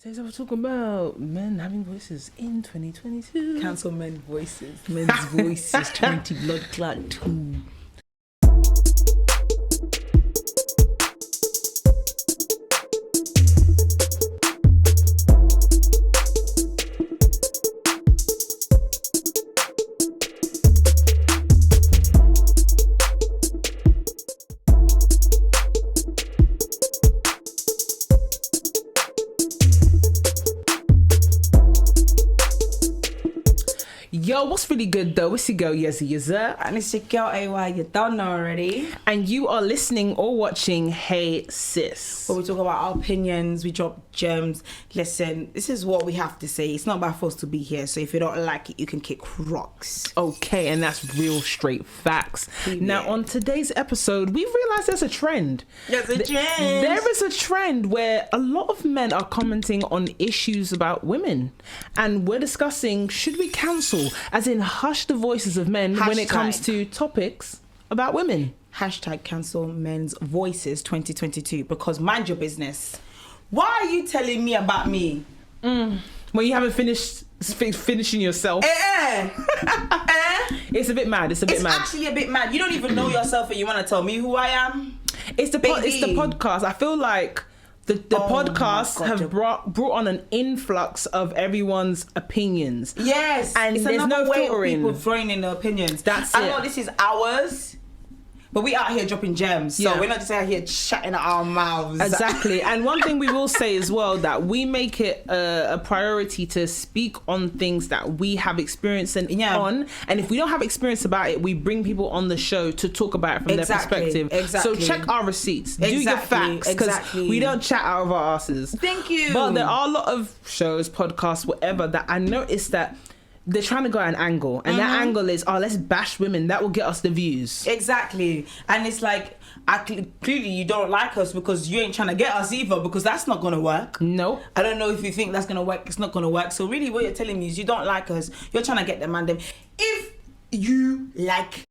Today's we're talking about men having voices in 2022. Cancel men's voices. Men's voices, 20 blood clot 2. Yo, what's really good though? It's your girl Yezziyezzir. And it's your girl AY, you don't know already. And you are listening or watching Hey Sis. Where we talk about our opinions, we drop gems. Listen, this is what we have to say. It's not about force to be here, so if you don't like it, you can kick rocks. Okay, and that's real straight facts. Yeah. Now, on today's episode, we've realised there's a trend. There's a trend. There is a trend where a lot of men are commenting on issues about women. And we're discussing, should we cancel, as in hush the voices of men when it comes to topics about women? Hashtag cancel men's voices 2022, because mind your business. Why are you telling me about me? When you haven't finishing yourself. It's a bit mad. It's mad. Actually a bit mad. You don't even know yourself and you want to tell me who I am? It's the podcast. I feel like the podcasts have brought on an influx of everyone's opinions. Yes. And it's there's no filtering. People throwing in their opinions. That's I know this is ours, but we out here dropping gems. So we're not just out here chatting at our mouths. Exactly. And one thing we will say as well, that we make it a priority to speak on things that we have experience on. And if we don't have experience about it, we bring people on the show to talk about it from their perspective. Exactly. So check our receipts. Do your facts. Because we don't chat out of our asses. Thank you. But there are a lot of shows, podcasts, whatever, that I noticed that they're trying to go at an angle, and that angle is, let's bash women. That will get us the views. Exactly. And it's like, clearly you don't like us because you ain't trying to get us either, because that's not going to work. No. I don't know if you think that's going to work. It's not going to work. So really what you're telling me is you don't like us. You're trying to get them and them. If you like,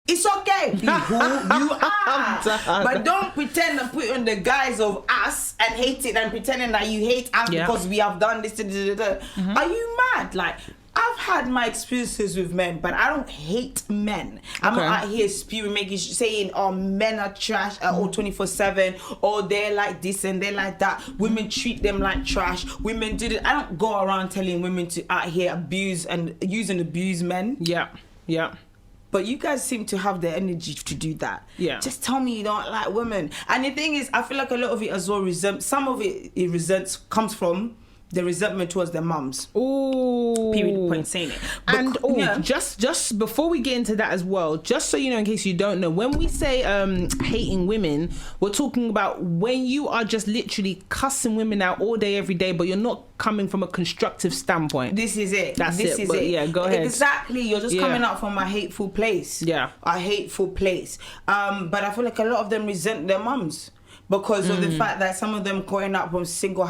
it's okay. Be who you are. But don't pretend and put on the guise of us and hate it and pretending that you hate us because we have done this. Are you mad? Like, I've had my experiences with men, but I don't hate men. I'm not out here spewing, saying, men are trash all 24/7, or they're like this and they're like that. Women treat them like trash. Women do it. I don't go around telling women to out here abuse and use and abuse men. Yeah. But you guys seem to have the energy to do that. Yeah. Just tell me you don't like women. And the thing is, I feel like a lot of it as well some of it comes from the resentment towards their mums. Ooh. Period. Point saying it. And just before we get into that as well, just so you know, in case you don't know, when we say hating women, we're talking about when you are just literally cussing women out all day, every day, but you're not coming from a constructive standpoint. This is it. This is it. Yeah, go ahead. Exactly. You're just coming out from a hateful place. Yeah. A hateful place. But I feel like a lot of them resent their mums, because of the fact that some of them growing up from single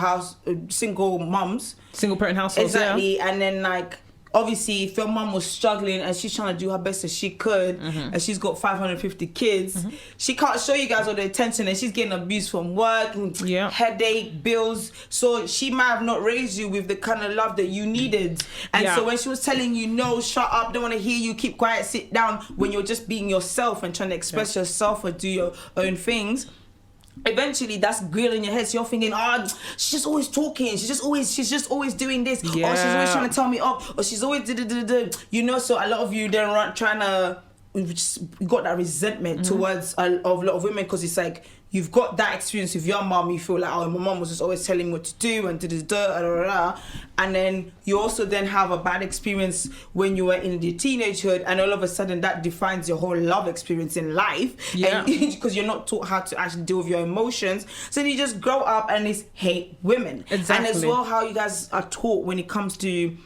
mums. Single parent households, exactly. Yeah. And then, like, obviously, if your mum was struggling and she's trying to do her best as she could, and she's got 550 kids, she can't show you guys all the attention, and she's getting abused from work, and headache, bills. So she might have not raised you with the kind of love that you needed. And so when she was telling you, no, shut up, don't want to hear you, keep quiet, sit down, when you're just being yourself and trying to express yourself or do your own things, eventually that's grill in your head. So you're thinking, she's just always talking, she's just always doing this, or she's always trying to tell me off, or she's always so a lot of you then you got that resentment towards a lot of women, because it's like you've got that experience with your mom. You feel like, my mom was just always telling me what to do and and then you also then have a bad experience when you were in the teenagehood, and all of a sudden that defines your whole love experience in life, because you're not taught how to actually deal with your emotions. So you just grow up and it's hate women. Exactly. And as well how you guys are taught when it comes to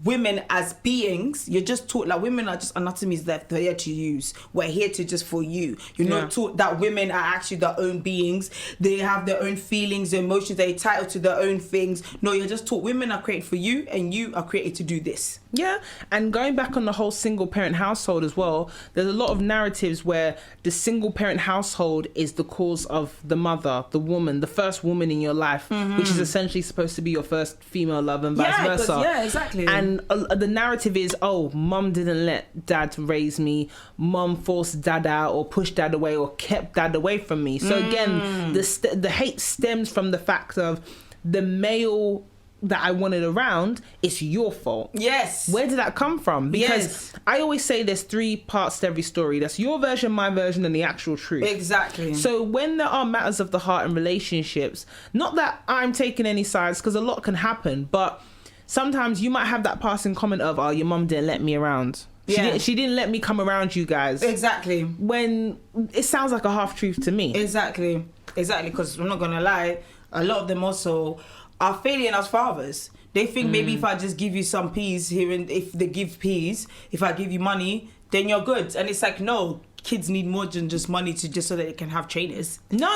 women as beings. You're just taught like women are just anatomies that they're here to use. We're here to just for you. You're not taught that women are actually their own beings. They have their own feelings, emotions. They're entitled to their own things. No, you're just taught women are created for you, and you are created to do this. Yeah, and going back on the whole single parent household as well, there's a lot of narratives where the single parent household is the cause of the mother, the woman, the first woman in your life, which is essentially supposed to be your first female love and vice versa. Yeah, exactly. And the narrative is, oh, mum didn't let dad raise me, mum forced dad out or pushed dad away or kept dad away from me. So again, the hate stems from the fact of the male that I wanted around, it's your fault. Yes. Where did that come from? Because I always say there's 3 parts to every story. That's your version, my version, and the actual truth. Exactly. So when there are matters of the heart and relationships, not that I'm taking any sides, because a lot can happen, but sometimes you might have that passing comment of, oh, your mum didn't let me around. She didn't let me come around you guys. Exactly. When it sounds like a half-truth to me. Exactly, because I'm not going to lie, a lot of them also are failing as fathers. They think maybe if I just give you some peas here, and if they give peas, if I give you money, then you're good. And it's like, no, kids need more than just money to just so that they can have trainers. No.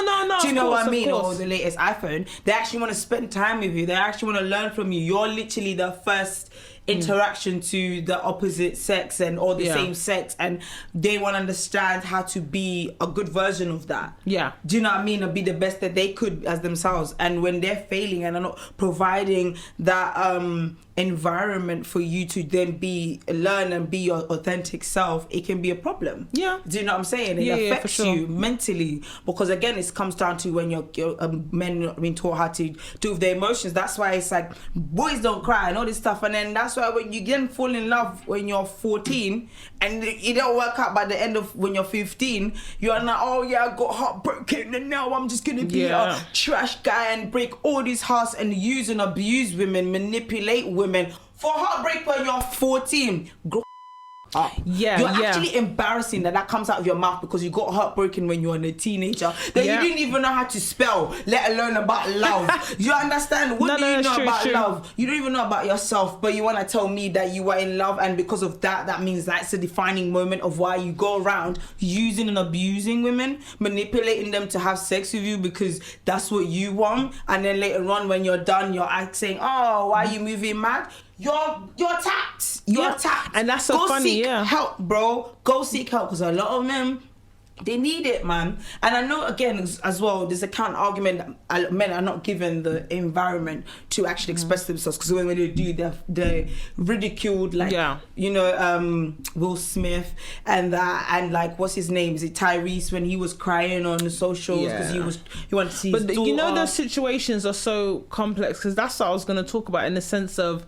Do you know what I mean? Or the latest iPhone. They actually want to spend time with you. They actually want to learn from you. You're literally the first interaction to the opposite sex and or the same sex, and they want to understand how to be a good version of that. Do you know what I mean? And be the best that they could as themselves. And when they're failing and are not providing that environment for you to then learn and be your authentic self, it can be a problem. Do you know what I'm saying? It affects you mentally, because again, it comes down to when you're men not being taught how to do with their emotions. That's why it's like boys don't cry and all this stuff, and then that's why when you then fall in love when you're 14 and it don't work out by the end of when you're 15, you're like, oh yeah, I got heartbroken and now I'm just gonna be a trash guy and break all these hearts and use and abuse women, manipulate women for heartbreak when you're 14. You're actually embarrassing that comes out of your mouth because you got heartbroken when you were a teenager. That you didn't even know how to spell, let alone about love. You understand? What do you know about love? You don't even know about yourself, but you want to tell me that you were in love, and because of that, that means that's a defining moment of why you go around using and abusing women, manipulating them to have sex with you because that's what you want, and then later on when you're done, you're saying, oh, why are you moving mad? You're tapped. You're tapped. And that's so funny, Go seek help, bro. Go seek help, because a lot of men, they need it, man. And I know, again, as well, there's a counter argument that men are not given the environment to actually express themselves, because when they do, they're ridiculed, like, you know, Will Smith and that, and like, what's his name? Is it Tyrese, when he was crying on the socials because he wanted to see his daughter. You know, those situations are so complex, because that's what I was going to talk about, in the sense of,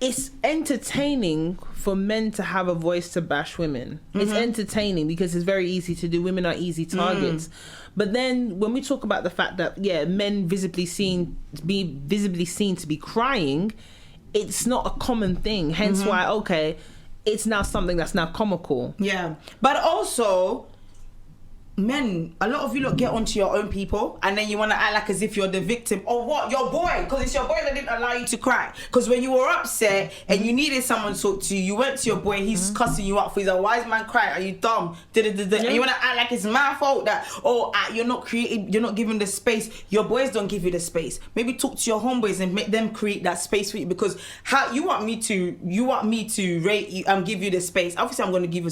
it's entertaining for men to have a voice to bash women. It's entertaining because it's very easy to do. Women are easy targets. But then when we talk about the fact that men visibly seen to be crying, it's not a common thing. Hence why it's now something that's now comical. But also, men, a lot of you lot get onto your own people, and then you want to act like as if you're the victim. Or what? Your boy, because it's your boy that didn't allow you to cry. Because when you were upset and you needed someone to talk to you went to your boy, he's cussing you out for, he's a wise man cry, are you dumb? And you want to act like it's my fault that, you're not creating, you're not giving the space. Your boys don't give you the space. Maybe talk to your homeboys and make them create that space for you, because how you want me to rate you and give you the space. Obviously I'm going to give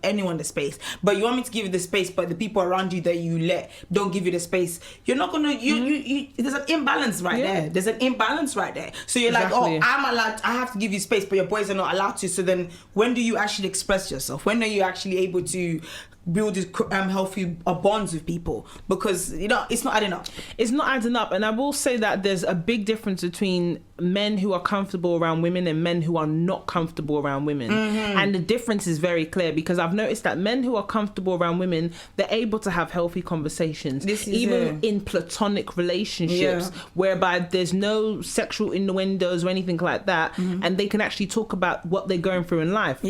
anyone the space, but you want me to give you the space, but the people around you that you let don't give you the space. You're not gonna. There's an imbalance right there. There's an imbalance right there. So you're like, I'm allowed. I have to give you space, but your boys are not allowed to. So then, when do you actually express yourself? When are you actually able to build healthy bonds with people? Because it's not adding up. It's not adding up. And I will say that there's a big difference between men who are comfortable around women and men who are not comfortable around women. And the difference is very clear, because I've noticed that men who are comfortable around women, they're able to have healthy conversations, even in platonic relationships, whereby there's no sexual innuendos or anything like that, and they can actually talk about what they're going through in life.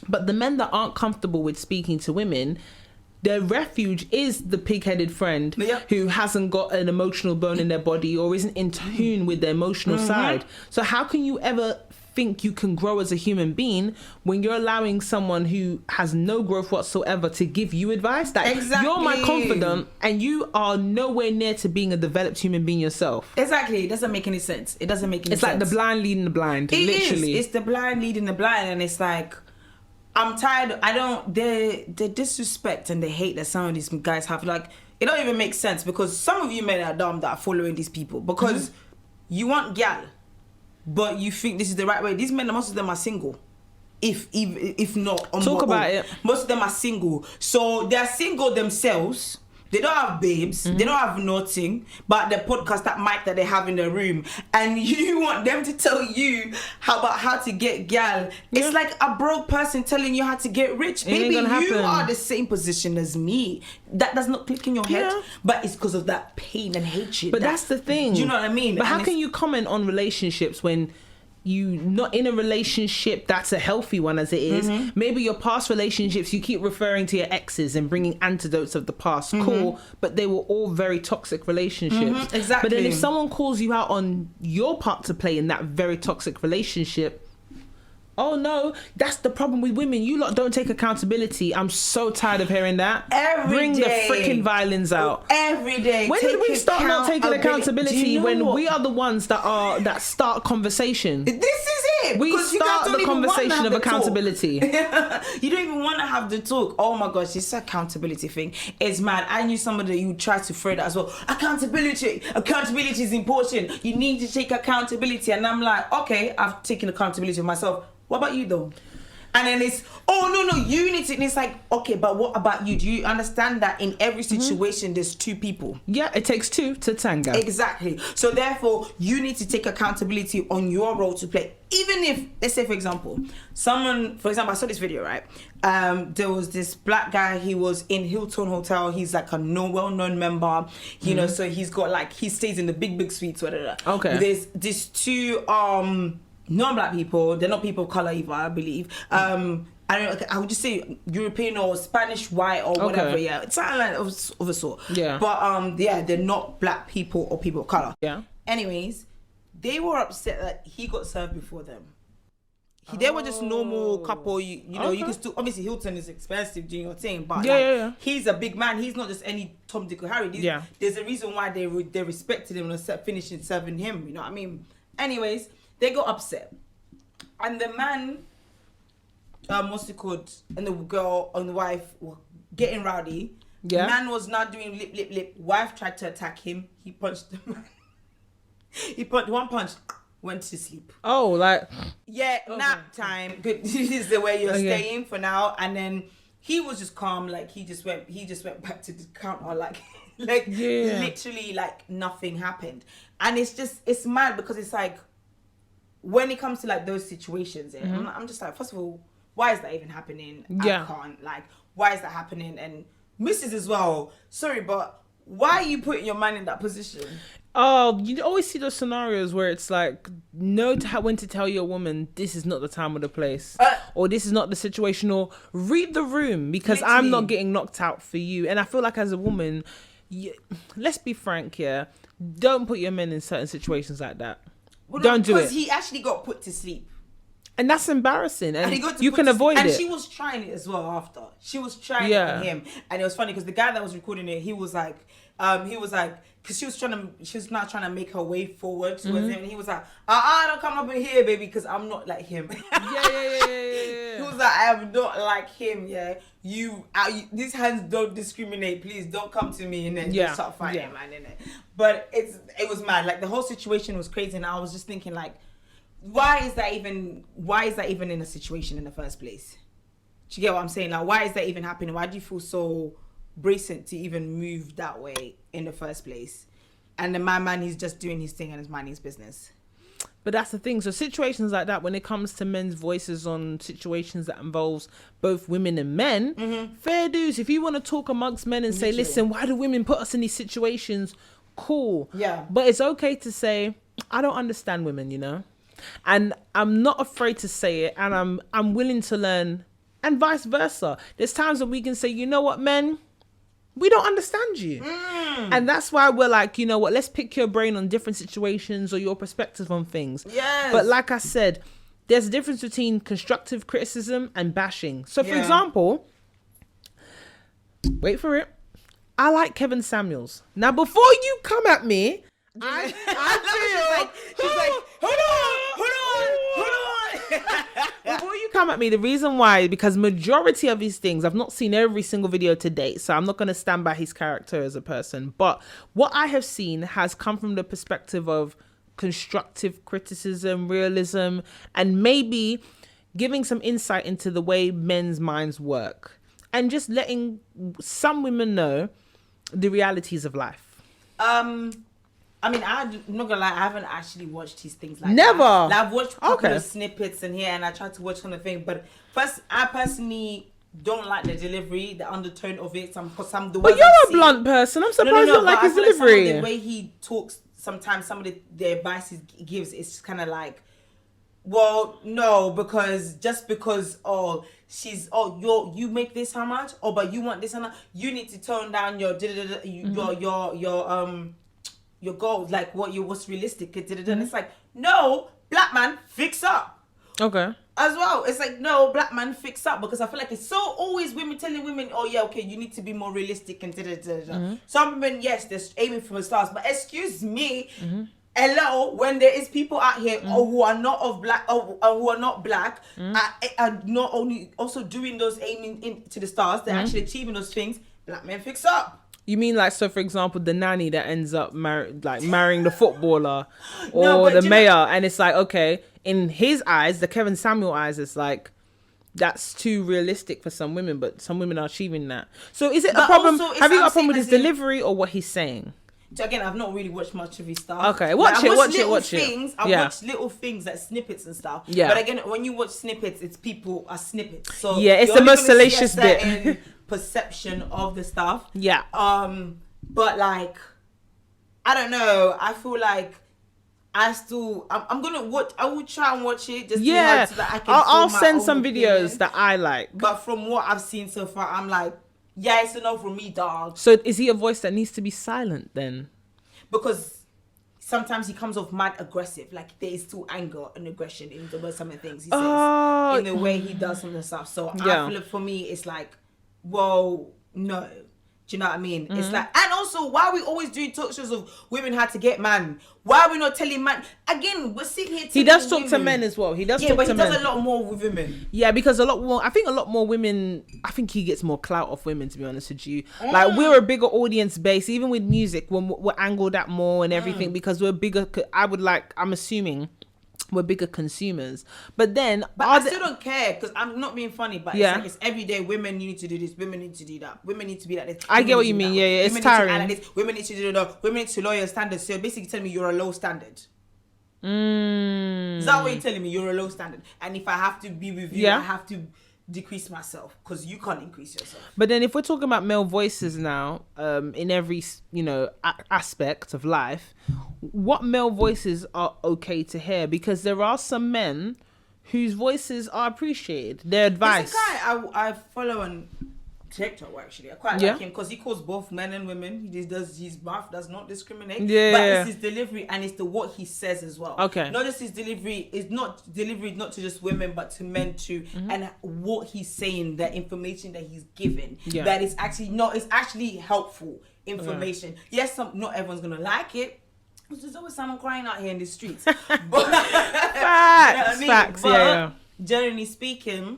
But the men that aren't comfortable with speaking to women, their refuge is the pig-headed friend who hasn't got an emotional bone in their body or isn't in tune with their emotional side. So how can you ever think you can grow as a human being when you're allowing someone who has no growth whatsoever to give you advice? That you're my confidant and you are nowhere near to being a developed human being yourself. Exactly. It doesn't make any sense. It doesn't make any sense. It's like the blind leading the blind. Literally. It's the blind leading the blind, and it's like, I'm tired. The disrespect and the hate that some of these guys have, like, it don't even make sense, because some of you men are dumb that are following these people because you want gal, but you think this is the right way. These men, most of them are single. If not, talk about it. Most of them are single. So they're single themselves. They don't have babes. They don't have nothing but the podcast, that mic that they have in their room. And you want them to tell you how to get gal. It's like a broke person telling you how to get rich. Baby, you are the same position as me. That does not click in your head. But it's because of that pain and hatred. But that's the thing. Do you know what I mean? But how can you comment on relationships when you not in a relationship that's a healthy one as it is? Maybe your past relationships, you keep referring to your exes and bringing antidotes of the past. Cool, but they were all very toxic relationships. Exactly. But then if someone calls you out on your part to play in that very toxic relationship, oh no, that's the problem with women. You lot don't take accountability. I'm so tired of hearing that. Bring the freaking violins out. Every day. When did we start not taking accountability when we are the ones that start conversation? This is it. We start the conversation of accountability. You don't even want to have the talk. Oh my gosh, this accountability thing is mad. I knew somebody who tried to throw that as well. Accountability is important. You need to take accountability. And I'm like, okay, I've taken accountability of myself. What about you though? And then it's, oh no, you need to. And it's like, okay, but what about you? Do you understand that in every situation there's two people? Yeah, it takes two to tango. Exactly. So therefore, you need to take accountability on your role to play. Even if, let's say for example, I saw this video, right? There was this black guy. He was in Hilton Hotel. He's like a well-known member, you know. So he's got like, he stays in the big suites, whatever. Okay. There's these two non-black people. They're not people of color either, I believe. I would just say European or Spanish white or whatever. Yeah, it's something like of a sort. Yeah. But they're not black people or people of color. Yeah. Anyways, they were upset that he got served before them. They were just normal couple. You know, you can still, obviously Hilton is expensive, doing your thing, but he's a big man. He's not just any Tom, Dick or Harry. There's a reason why they respected him and finishing serving him. You know what I mean? Anyways, they got upset, and the man, what's it called, and the girl and the wife were getting rowdy. Yeah. Man was not doing lip. Wife tried to attack him. He punched the man. He punched one punch, went to sleep. Oh, like nap time. Good. This is the way you're staying for now. And then he was just calm. Like he just went back to the counter. Like literally, like nothing happened. And it's mad because it's like, when it comes to like those situations, I'm just like, first of all, why is that even happening? I can't, like, why is that happening? And Mrs. as well, sorry, but why are you putting your man in that position? Oh, you always see those scenarios where it's like, know when to tell your woman, this is not the time or the place, or this is not the situation, or read the room, because literally, I'm not getting knocked out for you. And I feel like as a woman, let's be frank here, don't put your men in certain situations like that. Well, don't do it. Because he actually got put to sleep. And that's embarrassing. And you can avoid it. And she was trying it as well after. She was trying it on him. And it was funny because the guy that was recording it, he was like, because she was not trying to make her way forward towards him. And he was like, don't come up in here, baby, because I'm not like him. Yeah. He was like, I am not like him, yeah. These hands don't discriminate, please don't come to me and then just start fighting, man, innit? But it was mad. Like the whole situation was crazy, and I was just thinking like, why is that even in a situation in the first place? Do you get what I'm saying? Like, why is that even happening? Why do you feel so bracing to even move that way in the first place? And then my man, he's just doing his thing and he's minding his business. But that's the thing. So situations like that, when it comes to men's voices on situations that involves both women and men, fair dues. If you want to talk amongst men and say, listen, why do women put us in these situations? Cool. Yeah. But it's okay to say, I don't understand women, you know? And I'm not afraid to say it, and I'm willing to learn, and vice versa. There's times that we can say, you know what, men, We don't understand you. And that's why we're like, you know what, let's pick your brain on different situations or your perspective on things. Yes. But like I said, there's a difference between constructive criticism and bashing. So for example, wait for it. I like Kevin Samuels. Now, before you come at me, I feel she's like, hold on. Before you come at me, the reason why, because majority of these things, I've not seen every single video to date, so I'm not going to stand by his character as a person. But what I have seen has come from the perspective of constructive criticism, realism, and maybe giving some insight into the way men's minds work, and just letting some women know the realities of life. I mean, I'm not gonna lie, I haven't actually watched his things like Never. that. Like, I've watched a couple of snippets in here, and I tried to watch some of the thing. But first, I personally don't like the delivery, the undertone of it. But you're a blunt person. I'm surprised you don't like his delivery. Like the way he talks, sometimes some of the advice he gives is kind of like, well, no, because just because you make this how much, but you want this and that, you need to tone down your your goals, like what's realistic. And it's like, no, black man, fix up. Okay. As well, it's like, no, black man, fix up, because I feel like it's so always women telling women, oh yeah, okay, you need to be more realistic and Some women, yes, they're aiming for the stars, but excuse me, hello, when there is people out here who are not of black, who are not black, are not only also doing those aiming into the stars, they're actually achieving those things. Black men, fix up. You mean like, so for example, the nanny that ends up marrying the footballer or the mayor, and it's like, okay, in his eyes, the Kevin Samuel eyes, it's like, that's too realistic for some women, but some women are achieving that. So is it a problem? Have you got a problem with his delivery or what he's saying? So again, I've not really watched much of his stuff. Okay, watch it. I watch little things, like snippets and stuff. Yeah. But again, when you watch snippets, it's people are snippets. So yeah, it's the most salacious bit. Perception of the stuff. Yeah. But like, I don't know. I feel like I'm gonna watch. I will try and watch it. Just so that I can. I'll send some videos that I like. But from what I've seen so far, I'm like, yeah, it's a no from me, dog. So is he a voice that needs to be silent then? Because sometimes he comes off mad aggressive. Like, there is still anger and aggression in some of the things he says, in the way he does some of the stuff. So I feel like for me, it's like, well, no. Do you know what I mean? It's like, and also, why are we always doing talk shows of women had to get man? Why are we not telling man? Again, we're sitting here. He does talk to men as well. He does talk to men. Yeah, but he does a lot more with women. Yeah, because a lot more women. I think he gets more clout off women, to be honest with you. Like, we're a bigger audience base, even with music, when we're angled at more and everything, because we're bigger. I'm assuming we're bigger consumers. But then, I still don't care, because I'm not being funny, but it's like, it's every day, women need to do this, women need to do that, women need to be like this. I get what you mean. Yeah, it's tiring. Women need to do that, women need to lower your standards. So basically telling me you're a low standard. Is that what you're telling me? You're a low standard, and if I have to be with you, I have to decrease myself, because you can't increase yourself. But then if we're talking about male voices now, in every aspect of life, what male voices are okay to hear? Because there are some men whose voices are appreciated, their advice. There's a guy I follow on TikTok, actually. I quite like him, because he calls both men and women. His mouth does not discriminate. But it's his delivery, and it's what he says as well. Okay. Not just his delivery. It's not delivery not to just women, but to men too. And what he's saying, the information that he's giving, that is actually it's actually helpful information. Yes, not everyone's gonna like it. There's always someone crying out here in the streets. But, facts. But generally speaking,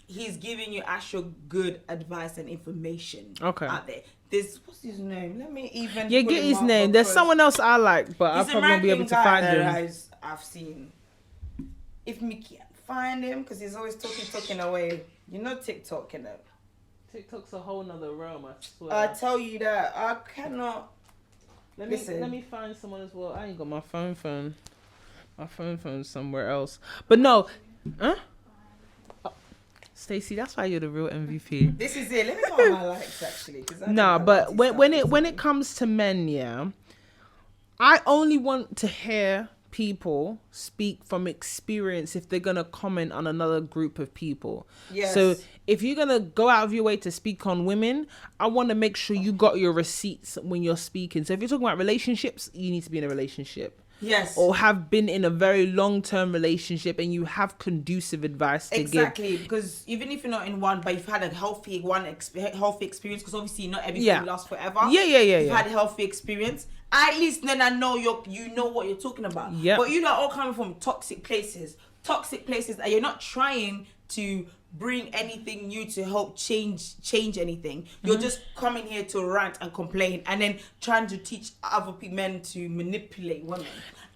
he's giving you actual good advice and information out there. What's his name? Let me even get his name. There's someone else I like, but I'll probably won't be able to find him. I've seen. If me can't find him, because he's always talking away. You know TikTok, you know. TikTok's a whole nother realm, I swear. I tell you that I cannot. Let me find someone as well. I ain't got my phone. My phone's somewhere else. But no, Stacey, that's why you're the real MVP. This is it. Let me know my likes, actually. But when it comes to men, I only want to hear people speak from experience if they're going to comment on another group of people. Yes. So if you're going to go out of your way to speak on women, I want to make sure you got your receipts when you're speaking. So if you're talking about relationships, you need to be in a relationship. Yes. Or have been in a very long-term relationship and you have conducive advice to give. Exactly, because even if you're not in one, but you've had a healthy experience, because obviously not everything lasts forever. You've had a healthy experience. At least then I know you know what you're talking about. Yep. But you're not all coming from toxic places and you're not trying to bring anything new to help change anything. You're just coming here to rant and complain and then trying to teach other men to manipulate women.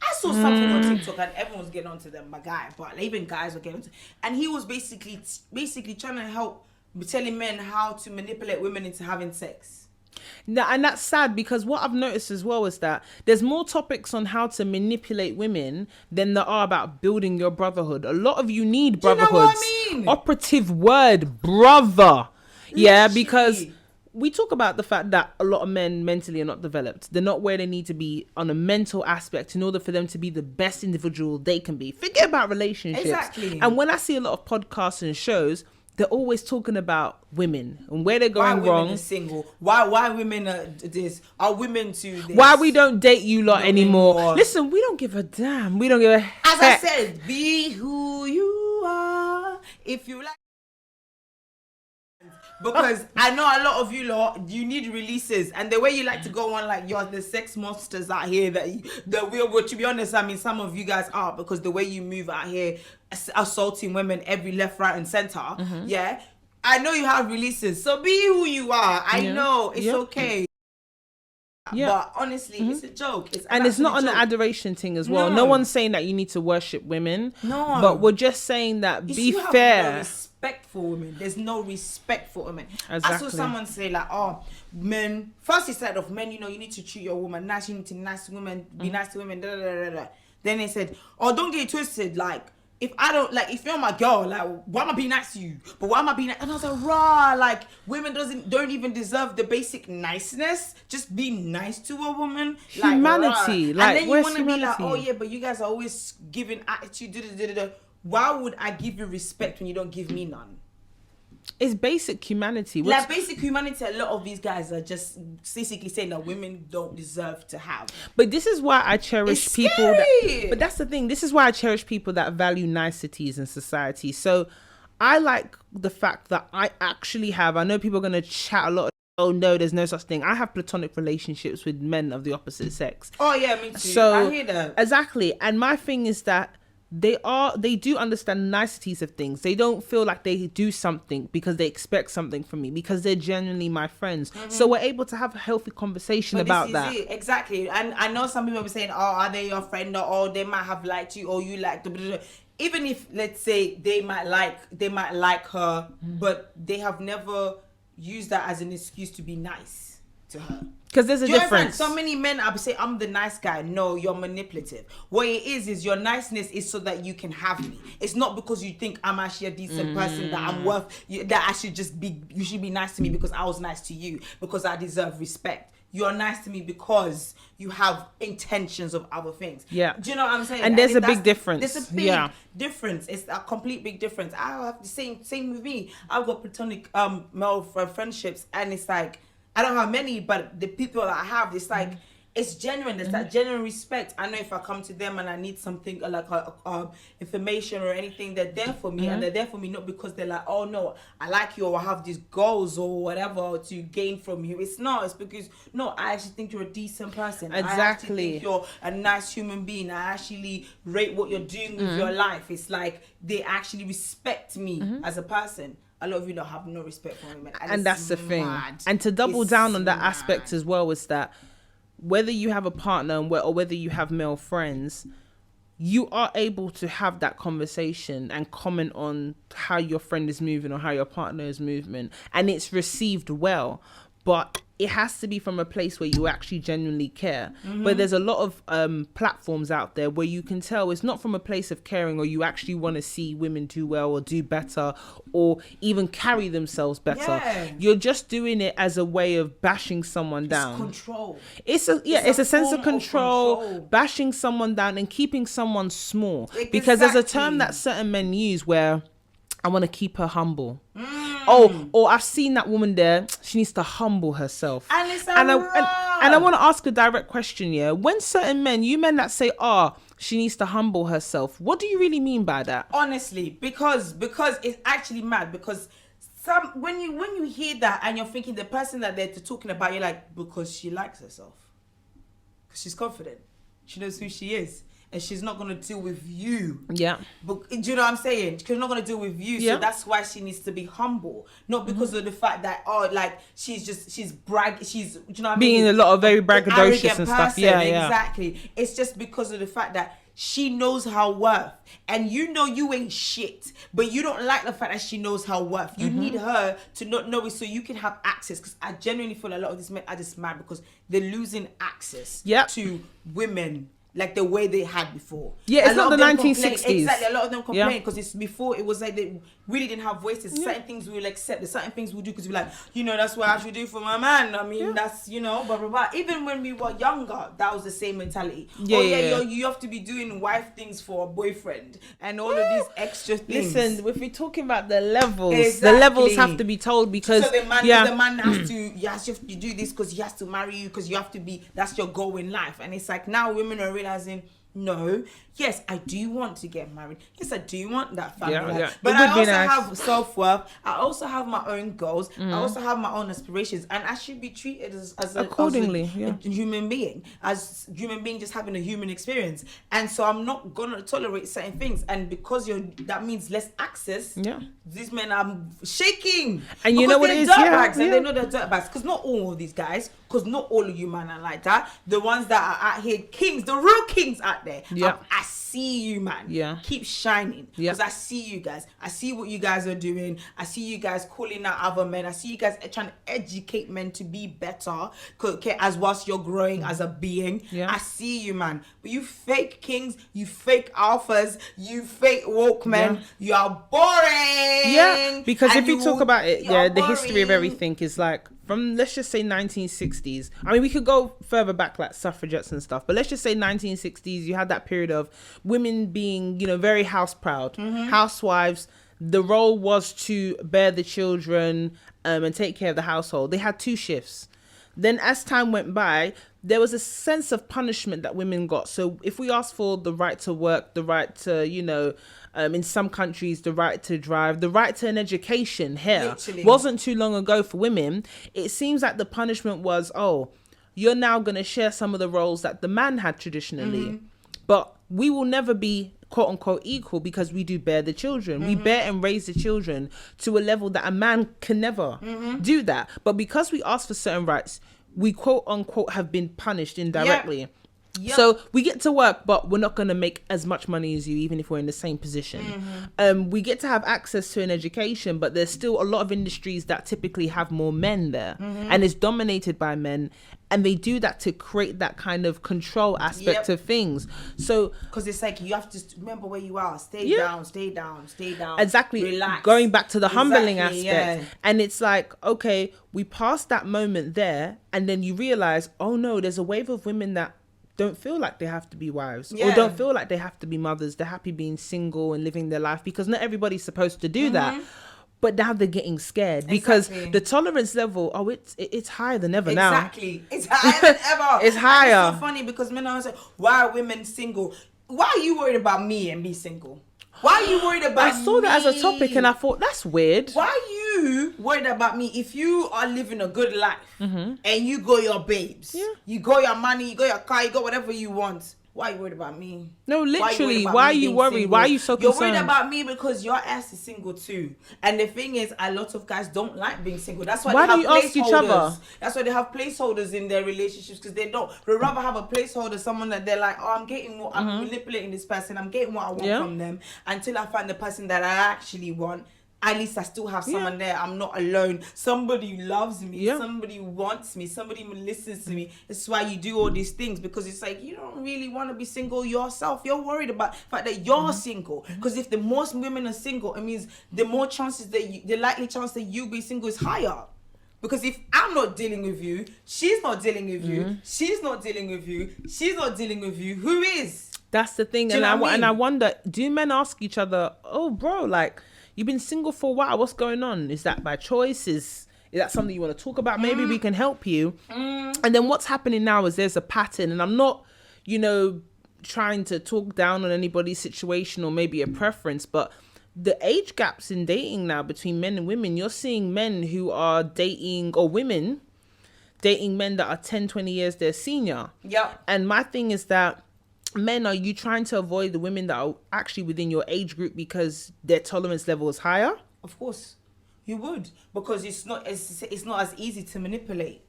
I saw something on TikTok and everyone was getting onto them, my guy, but even guys were getting onto, and he was basically trying to help telling men how to manipulate women into having sex. No, and that's sad, because what I've noticed as well is that there's more topics on how to manipulate women than there are about building your brotherhood. A lot of you need brotherhoods. You know what I mean? Operative word, brother. Yeah, because we talk about the fact that a lot of men mentally are not developed. They're not where they need to be on a mental aspect in order for them to be the best individual they can be. Forget about relationships. Exactly. And when I see a lot of podcasts and shows, they're always talking about women and where they're going wrong. Why women are single? Why women are this? Are women to this? Why we don't date you lot anymore? Listen, we don't give a damn. We don't give a heck. As I said, be who you are. If you like. Because I know a lot of you lot, you need releases, and the way you like to go on, like you're the sex monsters out here well, to be honest, I mean some of you guys are, because the way you move out here, assaulting women every left, right, and center. Yeah, I know you have releases, so be who you are. I know it's okay. Yeah. But honestly, it's a joke. And it's not an adoration thing as well. No one's saying that you need to worship women. No. But we're just saying that be fair. No respect for women. There's no respect for women. Exactly. I saw someone say like, oh, men. First he said of men, you need to treat your woman nice. You need to be nice to women. Be nice to women. Da, da, da, da. Then they said, oh, don't get it twisted. Like, if you're my girl, like, why am I being nice to you? But why am I being nice? And I was like, raw, like, women don't even deserve the basic niceness. Just be nice to a woman. Humanity. Like, and then you want to be like, oh yeah, but you guys are always giving attitude. Da, da, da, da. Why would I give you respect when you don't give me none? It's basic humanity. Like basic humanity, a lot of these guys are just basically saying that women don't deserve to have. But this is why I cherish people. But that's the thing. This is why I cherish people that value niceties in society. So I like the fact that I actually have, I know people are going to chat a lot. Oh no, there's no such thing. I have platonic relationships with men of the opposite sex. Oh yeah, me too. So I hear that. Exactly. And my thing is that they do understand niceties of things. They don't feel like they do something because they expect something from me, because they're genuinely my friends. So we're able to have a healthy conversation about that. Exactly. And I know some people will be saying, oh, are they your friend? Or they might have liked you, or you liked them. Even if, let's say, they might like her, but they have never used that as an excuse to be nice to her. Because there's a difference. So many men are saying, I'm the nice guy. No, you're manipulative. What it is your niceness is so that you can have me. It's not because you think I'm actually a decent person, that I'm worth, that I should you should be nice to me because I was nice to you, because I deserve respect. You're nice to me because you have intentions of other things. Yeah. Do you know what I'm saying? And there's a big difference. There's a big difference. It's a complete big difference. I have the same with me. I've got platonic male friendships, and it's like, I don't have many, but the people that I have, it's like, it's genuine. There's that genuine respect. I know if I come to them and I need something like information or anything, they're there for me, and they're there for me not because they're like, oh no, I like you, or I have these goals or whatever to gain from you. It's not. It's because, no, I actually think you're a decent person. Exactly. I actually think you're a nice human being. I actually rate what you're doing with your life. It's like they actually respect me as a person. A lot of you don't have no respect for women. And that's the thing. And to double down on that aspect as well is that whether you have a partner or whether you have male friends, you are able to have that conversation and comment on how your friend is moving or how your partner is moving, and it's received well. but it has to be from a place where you actually genuinely care. But there's a lot of platforms out there where you can tell it's not from a place of caring, or you actually want to see women do well or do better or even carry themselves better. Yeah. You're just doing it as a way of bashing someone down. It's control. It's a sense of control, bashing someone down and keeping someone small. Exactly. Because there's a term that certain men use where I want to keep her humble. Or I've seen that woman there. She needs to humble herself. And it's and I want to ask a direct question. Yeah, when certain men, you men that say, she needs to humble herself, what do you really mean by that? Honestly, because it's actually mad. Because when you hear that and you're thinking the person that they're talking about, you're like, because she likes herself, because she's confident, she knows who she is. And she's not going to deal with you. Yeah. But, do you know what I'm saying? She's not going to deal with you. Yeah. So that's why she needs to be humble. Not because of the fact that, she's brag. She's, do you know what I mean? Being a lot of very braggadocious and stuff. Yeah, exactly. It's just because of the fact that she knows her worth. And you know you ain't shit. But you don't like the fact that she knows her worth. You need her to not know it so you can have access. Because I genuinely feel a lot of these men are just mad because they're losing access to women. Like the way they had before. Yeah, it's not the 1960s. Exactly, a lot of them complain because it's before it was like they really didn't have voices. Certain things we will accept, there's certain things we'll do because we're like, that's what I should do for my man. I mean, that's, blah, blah, blah. Even when we were younger, that was the same mentality. You have to be doing wife things for a boyfriend and all of these extra things. Listen, if we're talking about the levels, the levels have to be told because... So the man has to, you have to do this because he has to marry you because you have to be, that's your goal in life. And it's like now women are realizing, no, yes, I do want to get married. Yes, I do want that family. But I also have self-worth. I also have my own goals. I also have my own aspirations. And I should be treated as a human being. As human being just having a human experience. And so I'm not going to tolerate certain things. And because that means less access, these men are shaking. And you know what it is? And they know they're dirt bags. Because not all of these guys, because not all of you men are like that. The ones that are out here, kings, the real kings out there. I see you, man. Yeah. Keep shining. Because I see you guys. I see what you guys are doing. I see you guys calling out other men. I see you guys trying to educate men to be better. Okay, as whilst you're growing as a being. I see you, man. But you fake kings, you fake alphas, you fake woke men, you are boring. Yeah. Because if you talk about it, the history of everything is like from, let's just say 1960s. I mean, we could go further back like suffragettes and stuff, but let's just say 1960s, you had that period of women being, very house proud, housewives. The role was to bear the children and take care of the household. They had 2 shifts. Then as time went by, there was a sense of punishment that women got. So if we asked for the right to work, the right to, in some countries, the right to drive, the right to an education here wasn't too long ago for women. It seems like the punishment was, you're now going to share some of the roles that the man had traditionally. But we will never be quote unquote equal because we do bear the children. We bear and raise the children to a level that a man can never do that. But because we ask for certain rights, we quote unquote have been punished indirectly. So we get to work, but we're not going to make as much money as you, even if we're in the same position. We get to have access to an education, but there's still a lot of industries that typically have more men there and is dominated by men. And they do that to create that kind of control aspect of things. So, because it's like you have to remember where you are. Stay down, stay down, stay down. Exactly. Relax. Going back to the humbling aspect. And it's like, okay, we passed that moment there. And then you realize, oh no, there's a wave of women that don't feel like they have to be wives or don't feel like they have to be mothers. They're happy being single and living their life because not everybody's supposed to do that. But now they're getting scared because the tolerance level, it's higher than ever now. Exactly. It's higher than ever. It's higher. And it's so funny because men always say, why are women single? Why are you worried about me and be single? Why are you worried about me? I saw that as a topic and I thought, that's weird. Why are you worried about me if you are living a good life and you got your babes, you got your money, you got your car, you got whatever you want? Why are you worried about me? No, literally. Why are you worried? Single? Why are you so concerned? You're worried about me because your ass is single too. And the thing is, a lot of guys don't like being single. That's why they have placeholders. Each other? That's why they have placeholders in their relationships because they don't. They'd rather have a placeholder, someone that they're like, I'm getting what I'm manipulating this person. I'm getting what I want from them until I find the person that I actually want. at least I still have someone there. I'm not alone. Somebody loves me. Somebody wants me. Somebody listens to me. That's why you do all these things, because it's like you don't really want to be single yourself. You're worried about the fact that you're single. Because if the most women are single, it means the more chances that the likely chance that you be single is higher. Because if I'm not dealing with you, she's not dealing with you, she's not dealing with you, she's not dealing with you, who is? That's the thing. And I wonder, do men ask each other, oh, bro, like, you've been single for a while. What's going on? Is that by choice? Is that something you want to talk about? Maybe we can help you. And then what's happening now is there's a pattern. And I'm not, trying to talk down on anybody's situation or maybe a preference, but the age gaps in dating now between men and women, you're seeing men who are dating, or women dating men that are 10, 20 years their senior. Yep. And my thing is that, men, are you trying to avoid the women that are actually within your age group because their tolerance level is higher? Of course, you would, because it's not as easy to manipulate.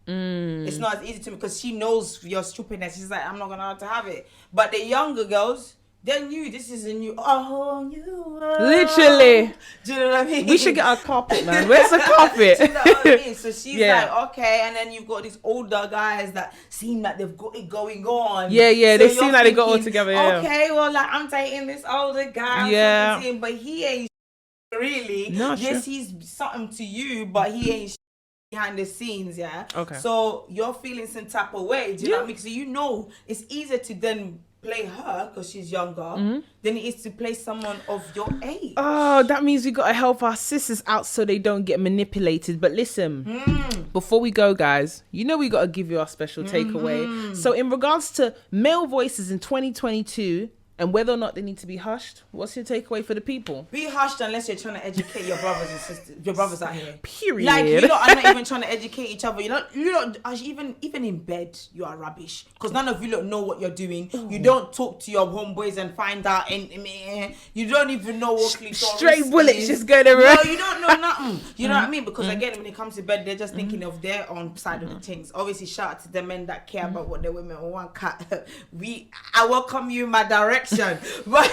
It's not as easy to, because she knows your stupidness. She's like, I'm not gonna have it. But the younger girls, they knew this is a new new world. Literally. Do you know what I mean? We should get our carpet, man. Where's the carpet? Do you know what I mean? So she's like, okay, and then you've got these older guys that seem like they've got it going on. Yeah, so they seem like they got it all together. Yeah. Okay, well, like, I'm dating this older guy. Yeah. 17, but he ain't really. No, yes, he's something to you, but he ain't behind the scenes. Yeah. Okay. So you're feeling some type of way. Do you know what I mean? So it's easier to then play her because she's younger than it is to play someone of your age. Oh, that means we got to help our sisters out so they don't get manipulated. But listen, before we go, guys, we got to give you our special takeaway. So in regards to male voices in 2022 and whether or not they need to be hushed, what's your takeaway for the people? Be hushed unless you're trying to educate your brothers and sisters, your brothers out here. Period. Like, you lot are not even trying to educate each other. You lot even in bed, you are rubbish. Because none of you lot know what you're doing. Ooh. You don't talk to your homeboys and find out. And you don't even know what straight bullets just going around. No, you don't know nothing. You know what I mean? Because again, when it comes to bed, they're just thinking of their own side of the things. Obviously, shout out to the men that care about what the women want. I welcome you in my direction. But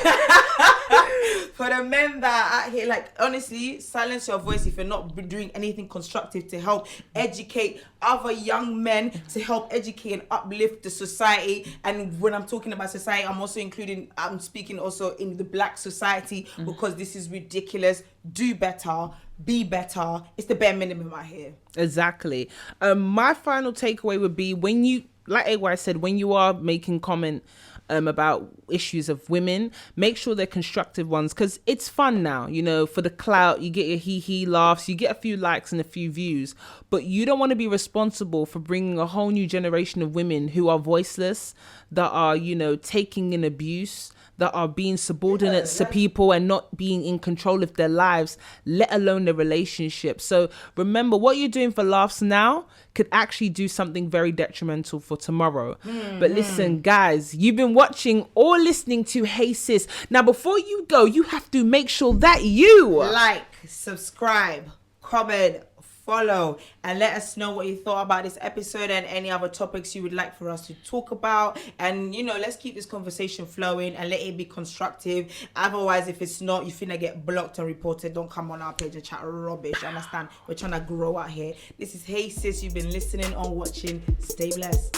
for the men that are out here, like, honestly, silence your voice if you're not doing anything constructive to help educate other young men, to help educate and uplift the society. And when I'm talking about society, I'm speaking also in the black society, because this is ridiculous. Do better, be better. It's the bare minimum out here. Exactly. My final takeaway would be, when you, like AY said, when you are making comment about issues of women, make sure they're constructive ones, because it's fun now, for the clout, you get your hee laughs, you get a few likes and a few views, but you don't want to be responsible for bringing a whole new generation of women who are voiceless, that are taking in abuse, that are being subordinate to people and not being in control of their lives, let alone their relationships. So remember, what you're doing for laughs now could actually do something very detrimental for tomorrow. But listen, guys, you've been watching or listening to Hey Sis. Now, before you go, you have to make sure that you like, subscribe, comment, follow, and let us know what you thought about this episode and any other topics you would like for us to talk about. And let's keep this conversation flowing and let it be constructive. Otherwise, if it's not, you finna get blocked and reported. Don't come on our page and chat rubbish. Understand? We're trying to grow out here. This is Hey Sis. You've been listening or watching. Stay blessed.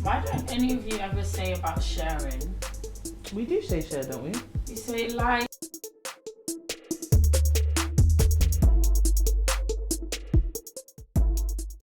Why don't any of you ever say about sharing? We do say share, don't we? You say like,